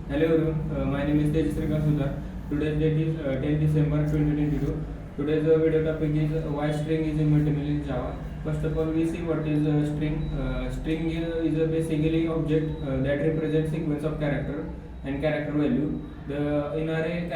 Hello everyone, my name is Tejas Sudhar. Today's date is 10th December 2022. Today's video topic is why string is immutable in Java. First of all, we see what is a string. String is a basically object that represents sequence of character and character value. The in array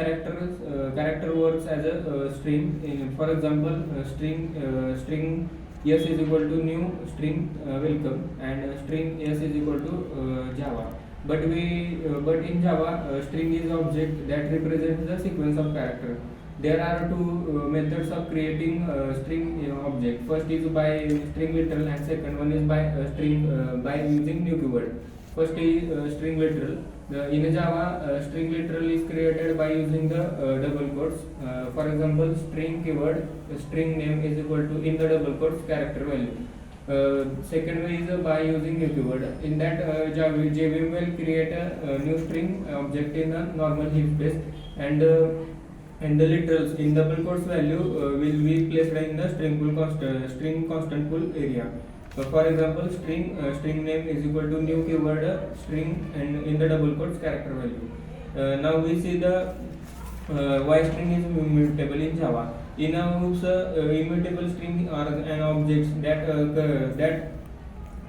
character works as a string. For example, string yes is equal to new string welcome, and string yes is equal to Java. But in Java, string is object that represents the sequence of character. There are two methods of creating string object. First is by string literal, and second one is by string by using new keyword. First is string literal. In Java, string literal is created by using the double quotes. For example, string keyword string name is equal to in the double quotes character value. Second way is by using new keyword. In that, JVM will create a new string object in a normal heap space, and the literals in double quotes value will be placed in the string constant pool area. For example, string name is equal to new keyword string and in the double quotes character value. Now we see the why string is immutable in Java. In immutable string are an objects that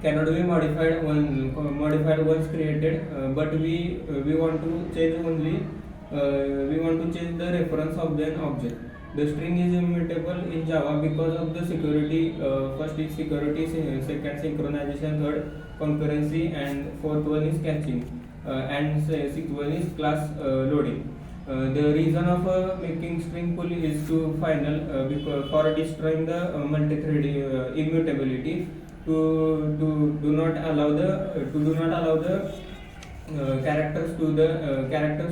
cannot be modified once created, but we want to change only we want to change the reference of the object. The string is immutable in Java because of the security. First is security, second synchronization, third concurrency, and fourth one is caching, and sixth one is class loading. The reason of making string pool is to final for destroying the multi-thread immutability, to do not allow the characters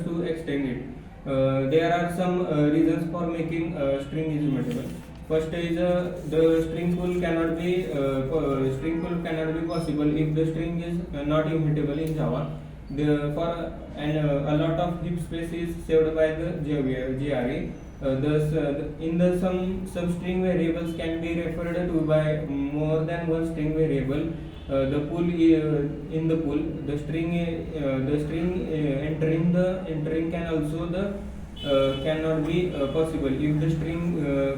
to extend it. There are some reasons for making string is immutable. First is the string pool cannot be possible if the string is not immutable in Java. A lot of heap space is saved by the JRE. Some string variables can be referred to by more than one string variable. The pool in the pool, the string entering can also cannot be possible if the string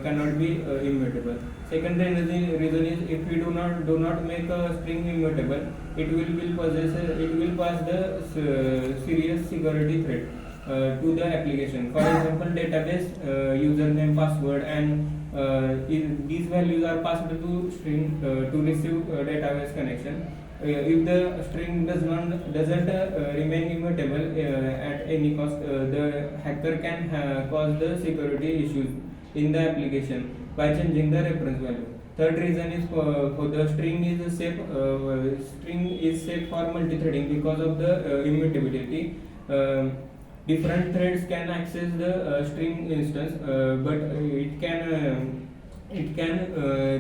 cannot be immutable. Second reason is if we do not make a string immutable, it will pass the serious security threat to the application. For example, database username, password, and these values are passed to string to receive database connection. If the string doesn't remain immutable at any cost, the hacker can cause the security issues in the application by changing the reference value. Third reason is for the string is safe for multi-threading because of the immutability. Different threads can access the string instance, but it can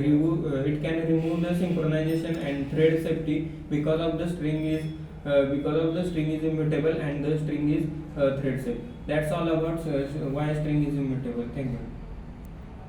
remove the synchronization and thread safety because of the string is immutable and the string is thread safe. That's all about why string is immutable. Thank you.